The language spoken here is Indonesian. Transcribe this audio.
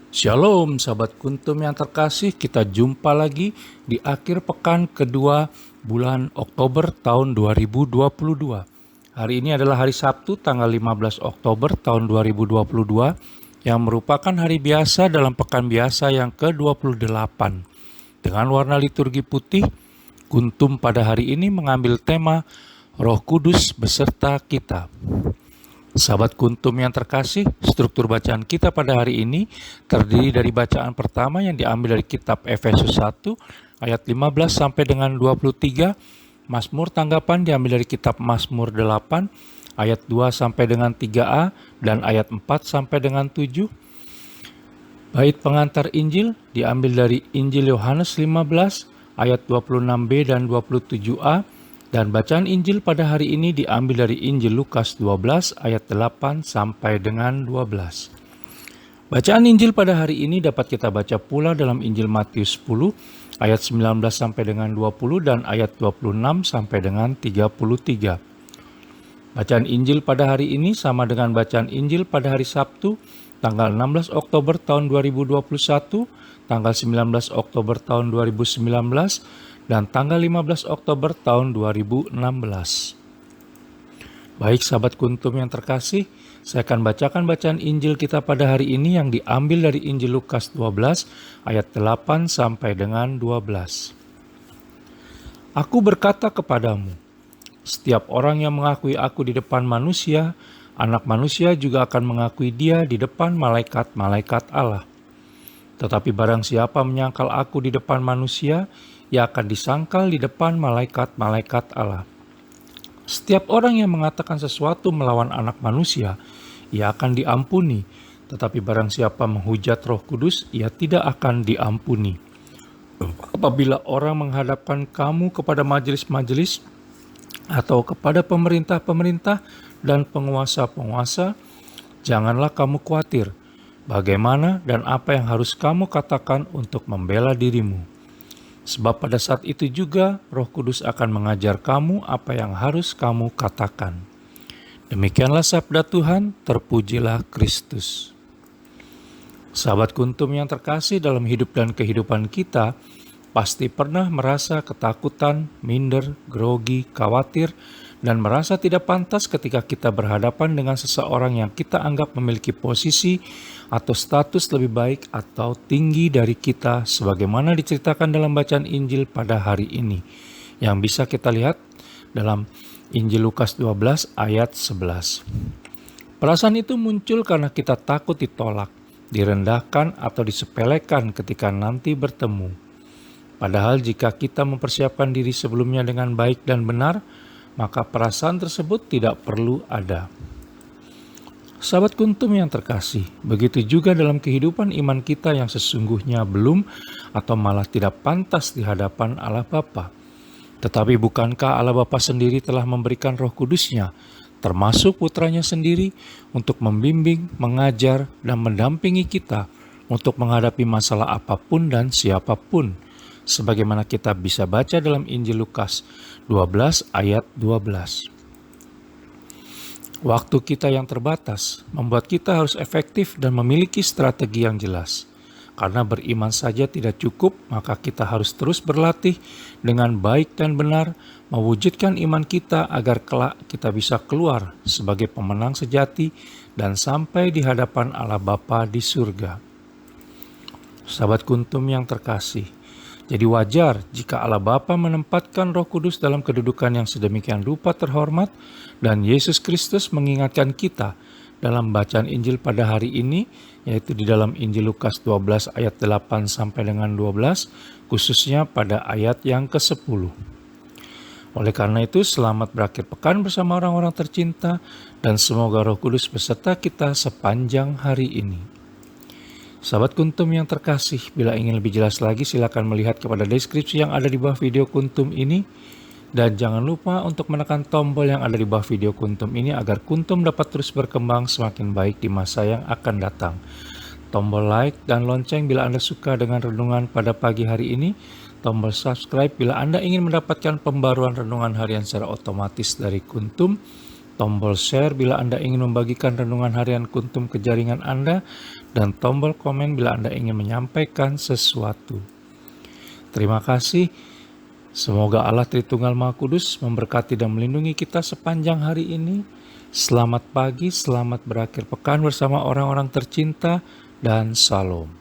Shalom sahabat Kuntum yang terkasih, kita jumpa lagi di akhir pekan kedua bulan Oktober tahun 2022. Hari ini adalah hari Sabtu tanggal 15 Oktober tahun 2022 yang merupakan hari biasa dalam pekan biasa yang ke-28. Dengan warna liturgi putih, Kuntum pada hari ini mengambil tema Roh Kudus beserta kita. Sahabat Kuntum yang terkasih, struktur bacaan kita pada hari ini terdiri dari bacaan pertama yang diambil dari kitab Efesus 1 ayat 15 sampai dengan 23, Mazmur tanggapan diambil dari kitab Mazmur 8 ayat 2 sampai dengan 3a dan ayat 4 sampai dengan 7. Bait pengantar Injil diambil dari Injil Yohanes 15 ayat 26b dan 27a. Dan bacaan Injil pada hari ini diambil dari Injil Lukas 12 ayat 8 sampai dengan 12. Bacaan Injil pada hari ini dapat kita baca pula dalam Injil Matius 10 ayat 19 sampai dengan 20 dan ayat 26 sampai dengan 33. Bacaan Injil pada hari ini sama dengan bacaan Injil pada hari Sabtu tanggal 16 Oktober tahun 2021, tanggal 19 Oktober tahun 2019, dan tanggal 15 Oktober tahun 2016. Baik sahabat Kuntum yang terkasih, saya akan bacakan bacaan Injil kita pada hari ini yang diambil dari Injil Lukas 12 ayat 8 sampai dengan 12. Aku berkata kepadamu, setiap orang yang mengakui aku di depan manusia, Anak Manusia juga akan mengakui dia di depan malaikat-malaikat Allah. Tetapi barang siapa menyangkal aku di depan manusia, ia akan disangkal di depan malaikat-malaikat Allah. Setiap orang yang mengatakan sesuatu melawan Anak Manusia, ia akan diampuni. Tetapi barang siapa menghujat Roh Kudus, ia tidak akan diampuni. Apabila orang menghadapkan kamu kepada majelis-majelis atau kepada pemerintah-pemerintah dan penguasa-penguasa, janganlah kamu khawatir bagaimana dan apa yang harus kamu katakan untuk membela dirimu. Sebab pada saat itu juga Roh Kudus akan mengajar kamu apa yang harus kamu katakan. Demikianlah sabda Tuhan, terpujilah Kristus. Sahabat Kuntum yang terkasih, dalam hidup dan kehidupan kita, pasti pernah merasa ketakutan, minder, grogi, khawatir, dan merasa tidak pantas ketika kita berhadapan dengan seseorang yang kita anggap memiliki posisi atau status lebih baik atau tinggi dari kita, sebagaimana diceritakan dalam bacaan Injil pada hari ini, yang bisa kita lihat dalam Injil Lukas 12 ayat 11. Perasaan itu muncul karena kita takut ditolak, direndahkan atau disepelekan ketika nanti bertemu. Padahal jika kita mempersiapkan diri sebelumnya dengan baik dan benar, maka perasaan tersebut tidak perlu ada. Sahabat Kuntum yang terkasih, begitu juga dalam kehidupan iman kita yang sesungguhnya belum atau malah tidak pantas di hadapan Allah Bapa. Tetapi bukankah Allah Bapa sendiri telah memberikan Roh Kudus-Nya, termasuk Putranya sendiri, untuk membimbing, mengajar, dan mendampingi kita untuk menghadapi masalah apapun dan siapapun, sebagaimana kita bisa baca dalam Injil Lukas 12 ayat 12. Waktu kita yang terbatas membuat kita harus efektif dan memiliki strategi yang jelas. Karena beriman saja tidak cukup, maka kita harus terus berlatih dengan baik dan benar, mewujudkan iman kita agar kelak kita bisa keluar sebagai pemenang sejati dan sampai di hadapan Allah Bapa di surga. Sahabat Kuntum yang terkasih, jadi wajar jika Allah Bapa menempatkan Roh Kudus dalam kedudukan yang sedemikian rupa terhormat, dan Yesus Kristus mengingatkan kita dalam bacaan Injil pada hari ini, yaitu di dalam Injil Lukas 12 ayat 8 sampai dengan 12, khususnya pada ayat yang ke-10. Oleh karena itu, selamat berakhir pekan bersama orang-orang tercinta, dan semoga Roh Kudus beserta kita sepanjang hari ini. Sahabat Kuntum yang terkasih, bila ingin lebih jelas lagi silakan melihat kepada deskripsi yang ada di bawah video Kuntum ini. Dan jangan lupa untuk menekan tombol yang ada di bawah video Kuntum ini agar Kuntum dapat terus berkembang semakin baik di masa yang akan datang. Tombol like dan lonceng bila Anda suka dengan renungan pada pagi hari ini. Tombol subscribe bila Anda ingin mendapatkan pembaruan renungan harian secara otomatis dari Kuntum. tombol share bila Anda ingin membagikan renungan harian Kuntum ke jaringan Anda, dan tombol komen bila Anda ingin menyampaikan sesuatu. Terima kasih. Semoga Allah Tritunggal Maha Kudus memberkati dan melindungi kita sepanjang hari ini. Selamat pagi, selamat berakhir pekan bersama orang-orang tercinta, dan Shalom.